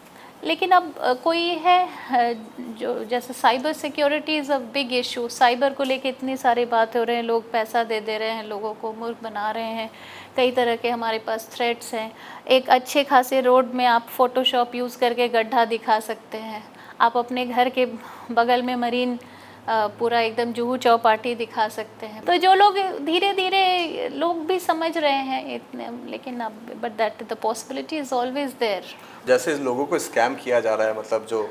लेकिन अब कोई है जो जैसे cyber security is a big issue, cyber को लेके इतनी सारी बातें हो रहे हैं, लोग पैसा दे रहे हैं, लोगों को मूर्ख बना रहे हैं, कई तरह के हमारे पास थ्रेट्स हैं। एक अच्छे खासे रोड में आप फ़ोटोशॉप यूज़ करके गड्ढा दिखा सकते हैं, आप अपने घर के बगल में मरीन पूरा एकदम जुहू चौपाटी दिखा सकते हैं। तो जो लोग धीरे धीरे लोग भी समझ रहे हैं इतने, लेकिन अब but that the possibility is always there. जैसे लोगों को स्कैम किया जा रहा है, मतलब जो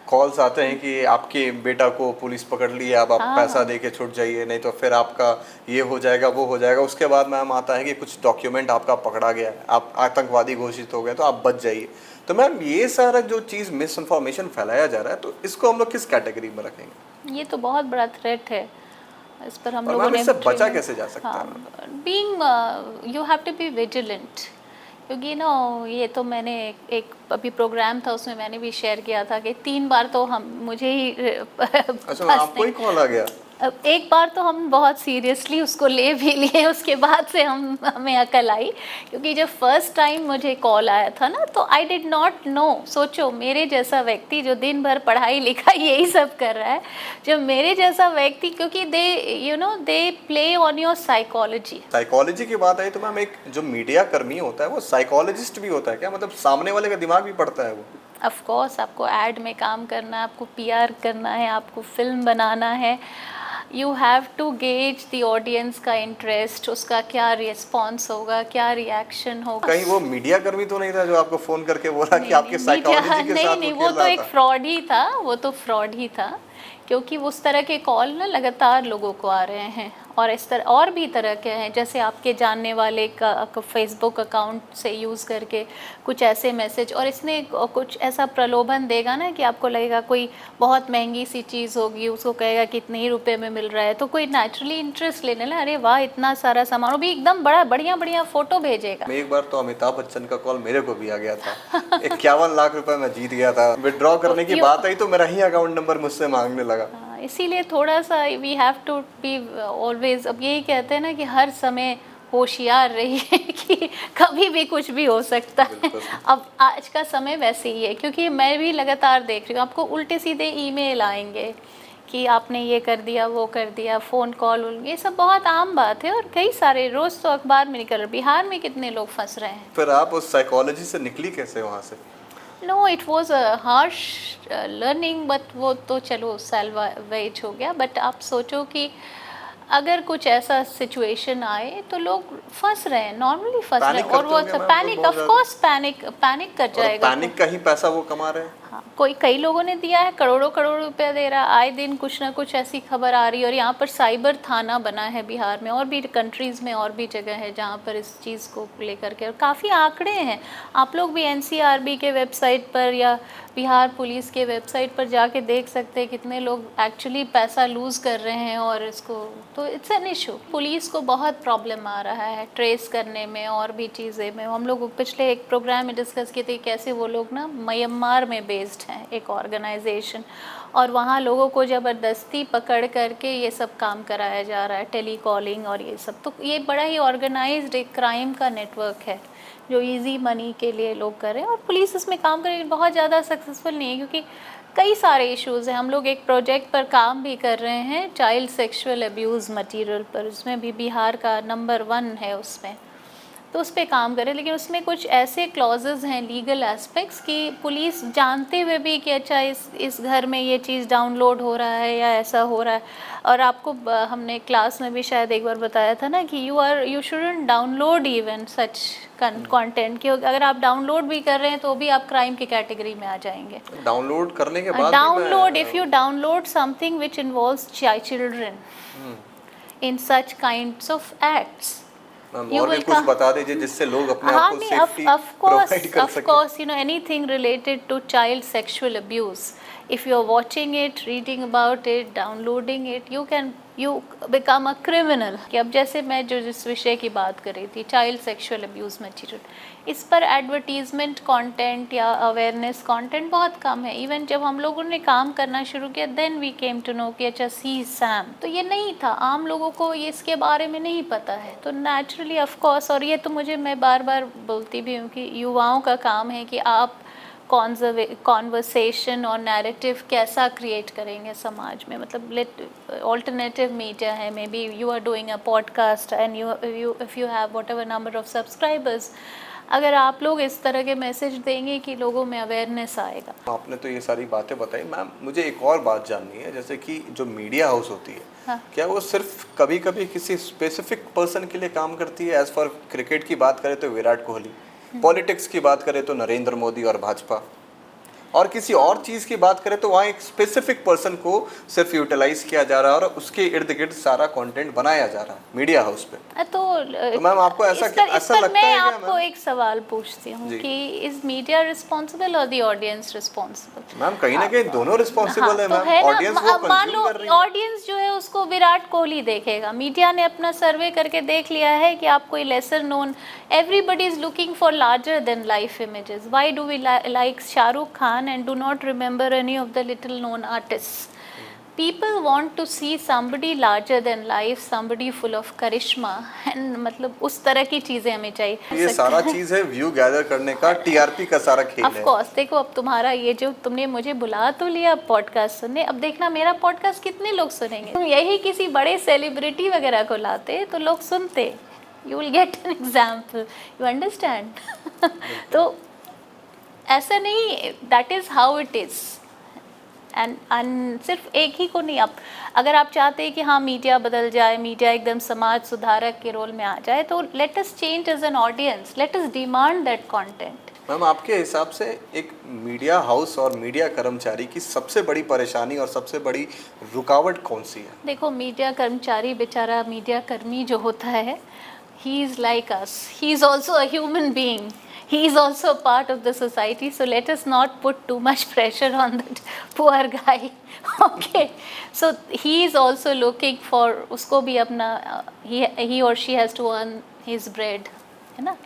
कॉल्स आते हैं कि आपके बेटा को पुलिस पकड़ ली है, अब आप हाँ। पैसा दे के छूट जाइए, नहीं तो फिर आपका ये हो जाएगा वो हो जाएगा। उसके बाद मैम आता है कि कुछ डॉक्यूमेंट आपका पकड़ा गया है, आप आतंकवादी घोषित हो गए, तो आप बच जाइए। तो मैम ये सारा जो चीज़ मिस इन्फॉर्मेशन फैलाया जा रहा है, तो इसको हम लोग किस कैटेगरी में रखेंगे? ये तो बहुत बड़ा थ्रेट है, इस पर हम और लोगों मैम ने इससे बचा कैसे जा सकता है? हाँ, being you have to be vigilant, क्योंकि ना ये तो मैंने एक अभी प्रोग्राम था उसमें मैंने भी शेयर किया था कि 3 बार तो मुझे ही अच्छा मैम, आपको ही कॉल आ गया? अब एक बार तो हम बहुत सीरियसली उसको ले भी लिए, उसके बाद से हमें अकल आई, क्योंकि जब फर्स्ट टाइम मुझे कॉल आया था ना, तो आई डिड नॉट नो। सोचो मेरे जैसा व्यक्ति जो दिन भर पढ़ाई लिखाई यही सब कर रहा है, जब मेरे जैसा व्यक्ति, क्योंकि they play on your psychology की बात आई तो मैम, एक जो मीडिया कर्मी होता है वो साइकोलॉजिस्ट भी होता है क्या? मतलब सामने वाले का दिमाग भी पढ़ता है वो? ऑफ कोर्स, आपको एड में काम करना है, आपको पीआर करना है, आपको फिल्म बनाना है, you have to gauge the audience का इंटरेस्ट, उसका क्या रिस्पॉन्स होगा, क्या रिएक्शन होगा। कहीं वो मीडिया कर्मी तो नहीं था जो आपको फोन करके बोला कि आपके साइकोलॉजी के साथ नहीं, वो तो एक फ्रॉड ही था, वो तो फ्रॉड ही था, क्योंकि उस तरह के कॉल ना लगातार लोगों को आ रहे हैं, और इस तरह और भी तरह के हैं, जैसे आपके जानने वाले का फेसबुक अकाउंट से यूज़ करके कुछ ऐसे मैसेज, और इसने कुछ ऐसा प्रलोभन देगा ना कि आपको लगेगा कोई बहुत महंगी सी चीज़ होगी, उसको कहेगा कि इतने ही रुपए में मिल रहा है, तो कोई नेचुरली इंटरेस्ट लेने लगा, अरे वाह इतना सारा सामान, वो भी एकदम बड़ा बढ़िया फ़ोटो भेजेगा। एक बार तो अमिताभ बच्चन का कॉल मेरे को भी आ गया था, 51 लाख रुपए मैं जीत गया था, विड्रॉ करने की बात आई तो मेरा ही अकाउंट नंबर मुझसे मांगने लगा। इसीलिए थोड़ा सा we have to be always, अब यही कहते हैं ना कि हर समय होशियार रहिए कि कभी भी कुछ भी हो सकता है। अब आज का समय वैसे ही है, क्योंकि मैं भी लगातार देख रही हूँ, आपको उल्टे सीधे ईमेल आएंगे कि आपने ये कर दिया वो कर दिया, फ़ोन कॉल, ये सब बहुत आम बात है, और कई सारे रोज़ तो अखबार में निकल रहे, बिहार में कितने लोग फंस रहे हैं। फिर आप उस साइकोलॉजी से निकली कैसे वहाँ से? No, it was a harsh learning, but वो तो चलो सैल्वेज हो गया। बट आप सोचो कि अगर कुछ ऐसा सिचुएशन आए तो लोग फंस रहे हैं, नॉर्मली फंस रहे हैं, और वो पैनिक, ऑफ कोर्स पैनिक कर जाएगा। पैनिक का ही पैसा वो कमा रहे हैं। हाँ, कई लोगों ने दिया है, करोड़ों करोड़ रुपया दे रहा है, आए दिन कुछ ना कुछ ऐसी खबर आ रही है। और यहाँ पर साइबर थाना बना है बिहार में, और भी कंट्रीज़ में और भी जगह है जहाँ पर इस चीज़ को लेकर के, और काफ़ी आंकड़े हैं। आप लोग भी एनसीआरबी के वेबसाइट पर या बिहार पुलिस के वेबसाइट पर जाके देख सकते हैं कितने लोग एक्चुअली पैसा लूज़ कर रहे हैं, और इसको तो इट्स एन इशू। पुलिस को बहुत प्रॉब्लम आ रहा है ट्रेस करने में और भी चीज़ें में। हम लोग पिछले एक प्रोग्राम में डिस्कस किए थे कैसे वो लोग ना म्यांमार में बेस्ड हैं एक ऑर्गेनाइजेशन, और वहाँ लोगों को ज़बरदस्ती पकड़ करके ये सब काम कराया जा रहा है, टेली कॉलिंग और ये सब। तो ये बड़ा ही ऑर्गेनाइज्ड एक क्राइम का नेटवर्क है जो इजी मनी के लिए लोग कर रहे हैं, और पुलिस इसमें काम करेगी बहुत ज़्यादा सक्सेसफुल नहीं है, क्योंकि कई सारे इश्यूज़ हैं। हम लोग एक प्रोजेक्ट पर काम भी कर रहे हैं चाइल्ड सेक्सुअल अब्यूज़ मटेरियल पर, उसमें भी बिहार का नंबर 1 है उसमें, तो उस पर काम करें। लेकिन उसमें कुछ ऐसे क्लॉजेज़ हैं लीगल एस्पेक्ट्स कि पुलिस जानते हुए भी कि अच्छा इस घर में ये चीज़ डाउनलोड हो रहा है या ऐसा हो रहा है। और आपको हमने क्लास में भी शायद एक बार बताया था ना कि you shouldn't download even such content, कि अगर आप डाउनलोड भी कर रहे हैं तो भी आप क्राइम की कैटेगरी में आ जाएंगे। डाउनलोड करने के बाद download, if you download something which involves children in such kinds of acts, और भी कुछ बता दीजिए जिससे लोग अपने आप को सेफ्टी प्रोवाइड कर सकें। Of course, you know, anything related to child sexual abuse, if you are watching it, reading about it, downloading it, you become a criminal। कि अब जैसे मैं जिस विषय की बात कर रही थी, चाइल्ड सेक्सुअल अब्यूज़ मटीरियल, इस पर एडवर्टीजमेंट कंटेंट या अवेयरनेस कंटेंट बहुत कम है। इवन जब हम लोगों ने काम करना शुरू किया, then we came to know कि अच्छा सी सैम, तो ये नहीं था, आम लोगों को ये इसके बारे में नहीं पता है। तो नेचुरली ऑफ कोर्स, और ये तो मैं बार बार बोलती भी हूँ कि युवाओं का काम है कि आप कॉन्वर्सेशन और नैरेटिव कैसा क्रिएट करेंगे समाज में। मतलब ऑल्टरनेटिव मीडिया है, maybe you are doing a podcast and if you have whatever number of subscribers, अगर आप लोग इस तरह के मैसेज देंगे कि लोगों में अवेयरनेस आएगा। आपने तो ये सारी बातें बताई मैम, मुझे एक और बात जाननी है, जैसे कि जो मीडिया हाउस होती है, हाँ। क्या वो सिर्फ कभी कभी किसी स्पेसिफिक पर्सन के लिए काम करती है? एज फॉर क्रिकेट की बात करें तो विराट कोहली, पॉलिटिक्स की बात करें तो नरेंद्र मोदी और भाजपा, और किसी और चीज़ की बात करें तो वहाँ एक स्पेसिफिक पर्सन को सिर्फ यूटिलाइज किया जा रहा है और उसके इर्द गिर्द सारा कंटेंट बनाया जा रहा है मीडिया हाउस पे। तो मैम आपको ऐसा लगता है? मैं आपको एक सवाल पूछती हूँ कि इज मीडिया रिस्पॉन्सिबल और द ऑडियंस रिस्पॉन्सिबल? मैम कहीं ना कहीं दोनों रिस्पॉन्सिबल है मैम। ऑडियंस मान लो ऑडियंस जो है उसको विराट कोहली देखेगा, मीडिया ने अपना सर्वे करके देख लिया है कि आप कोई lesser known, everybody is looking for larger than life images. Why do we like Shahrukh Khan and do not remember any of the little known artists? People want to see somebody larger than life, somebody full of charisma, and मतलब उस तरह की चीज़ें हमें चाहिए। ये सारा चीज़ है व्यू गैदर करने का, टीआरपी का सारा खेल है। Of course, देखो अब तुम्हारा ये जो तुमने मुझे बुला तो लिया पॉडकास्ट सुनने, अब देखना मेरा पॉडकास्ट कितने लोग सुनेंगे। तुम यही किसी बड़े सेलिब्रिटी वगैरह को लाते तो लोग सुनते, you will get an example, you understand? तो ऐसा नहीं, that is how it is. And सिर्फ एक ही को नहीं, आप अगर आप चाहते हैं कि हाँ मीडिया बदल जाए, मीडिया एकदम समाज सुधारक के रोल में आ जाए, तो let us change as an audience, let us demand that content. Ma'am आपके हिसाब से एक मीडिया हाउस और मीडिया कर्मचारी की सबसे बड़ी परेशानी और सबसे बड़ी रुकावट कौन सी है? देखो मीडिया कर्मचारी बेचारा, मीडिया कर्मी जो होता है, he is like us, he is also a human being, he is also a part of the society, so let us not put too much pressure on that poor guy. Okay, so he is also looking for, उसको भी अपना he or she has to earn his bread, है ना?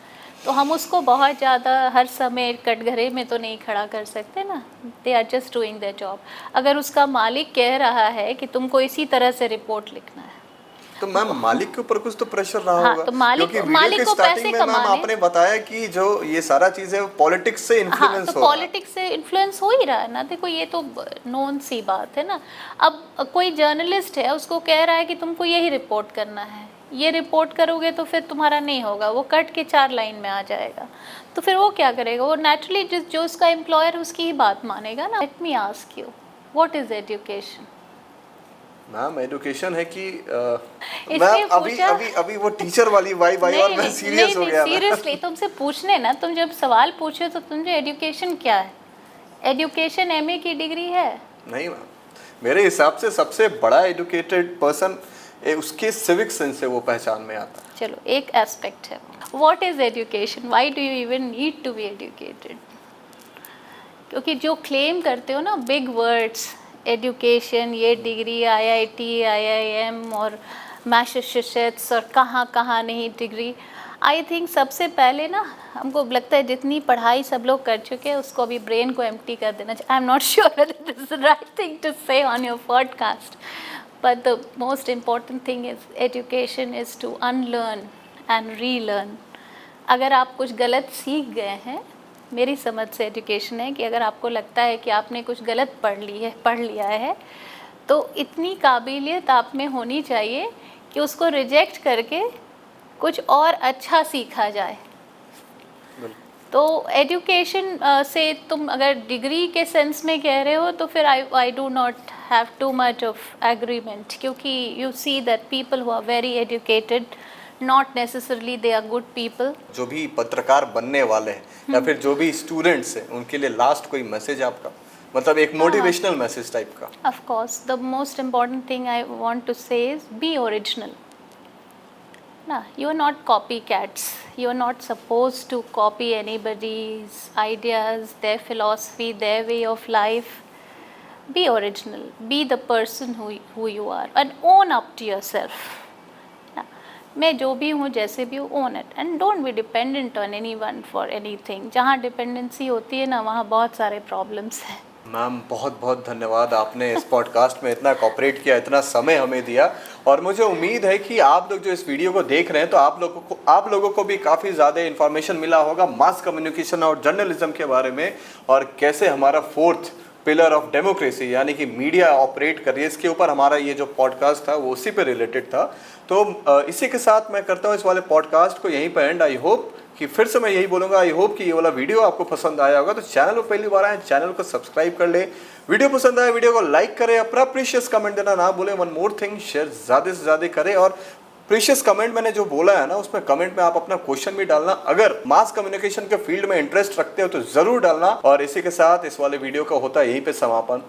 तो हम उसको बहुत ज़्यादा हर समय कटघरे में तो नहीं खड़ा कर सकते ना। They are just doing their job. अगर उसका मालिक कह रहा है कि तुमको इसी तरह से रिपोर्ट लिखना है, तो मैम मालिक के ऊपर कुछ तो प्रेशर रहा होगा। तो मालिक को पैसे कमाने, मैम आपने बताया कि जो ये सारा चीजें पॉलिटिक्स से इन्फ्लुएंस तो पॉलिटिक्स से इन्फ्लुएंस हो ही रहा है ना। देखो ये तो नोन सी बात है ना। अब कोई जर्नलिस्ट है, उसको कह रहा है कि तुमको यही रिपोर्ट करना है, ये रिपोर्ट करोगे तो फिर तुम्हारा नहीं होगा, वो कट के 4 लाइन में आ जाएगा, तो फिर वो क्या करेगा? वो नेचुरली जो उसका एम्प्लॉयर उसकी ही बात मानेगा ना। Let me ask you, what is education? Ma'am education है कि मैम अभी वो टीचर वाली वाइब आई और मैं सीरियस हो गया। सीरियसली तुमसे पूछने ना, तुम जब सवाल पूछे तो तुमसे एजुकेशन क्या है, एजुकेशन एमए की डिग्री है? नहीं मैम, मेरे हिसाब से सबसे बड़ा एजुकेटेड पर्सन उसके सिविक सेंस से वो पहचान में आता है। चलो एक एस्पेक्ट है। What is education? Why do you even need to be educated? क्योंकि जो क्लेम करते हो ना बिग वर्ड्स, एजुकेशन, ये डिग्री, आईआईटी, आईआईएम और मैसाचुसेट्स और कहाँ कहाँ नहीं डिग्री, आई थिंक सबसे पहले ना हमको लगता है जितनी पढ़ाई सब लोग कर चुके हैं उसको अभी ब्रेन को एम्प्टी कर देना चाहिए। I am not sure that this is the right thing to say on your podcast, but the most important thing is education is to unlearn and relearn. अगर आप कुछ गलत सीख गए हैं, मेरी समझ से एजुकेशन है कि अगर आपको लगता है कि आपने कुछ गलत पढ़ लिया है तो इतनी काबिलियत आप में होनी चाहिए कि उसको रिजेक्ट करके कुछ और अच्छा सीखा जाए। तो एजुकेशन से तुम अगर डिग्री के सेंस में कह रहे हो तो फिर I do not have too much of agreement, क्योंकि you see that people who are very educated not necessarily they are good people. जो भी पत्रकार बनने वाले हैं या फिर जो भी स्टूडेंट्स हैं उनके लिए लास्ट कोई मैसेज आपका, मतलब एक मोटिवेशनल मैसेज टाइप का? Of course, the most important thing I want to say is be original. Nah, you are not copycats. You are not supposed to copy anybody's ideas, their philosophy, their way of life. Be original. Be the person who you are and own up to yourself. Nah, मैं जो भी हूँ जैसे भी हूँ, own it and don't be dependent on anyone for anything. जहाँ डिपेंडेंसी होती है ना वहाँ बहुत सारे प्रॉब्लम्स हैं। मैम बहुत बहुत धन्यवाद, आपने इस पॉडकास्ट में इतना कोऑपरेट किया, इतना समय हमें दिया, और मुझे उम्मीद है कि आप लोग जो इस वीडियो को देख रहे हैं तो आप लोगों को भी काफ़ी ज़्यादा इन्फॉर्मेशन मिला होगा मास कम्युनिकेशन और जर्नलिज्म के बारे में, और कैसे हमारा फोर्थ पिलर ऑफ डेमोक्रेसी यानी कि मीडिया ऑपरेट कर रही है। इसके ऊपर हमारा ये जो पॉडकास्ट था वो उसी पे रिलेटेड था। तो इसी के साथ मैं करता हूँ इस वाले पॉडकास्ट को यहीं पर एंड। आई होप कि फिर से मैं यही बोलूँगा, आई होप कि ये वाला वीडियो आपको पसंद आया होगा। तो चैनल पर पहली बार आए, चैनल को सब्सक्राइब कर ले, वीडियो पसंद आया वीडियो को लाइक करें, अपना प्रीशियस कमेंट देना ना भूलें। वन मोर थिंग, शेयर ज़्यादा से ज़्यादा करें, और प्रीशियस कमेंट मैंने जो बोला है ना उसमें कमेंट में आप अपना क्वेश्चन भी डालना। अगर मास कम्युनिकेशन के फील्ड में इंटरेस्ट रखते हो तो ज़रूर डालना। और इसी के साथ इस वाले वीडियो का होता है यहीं पे समापन।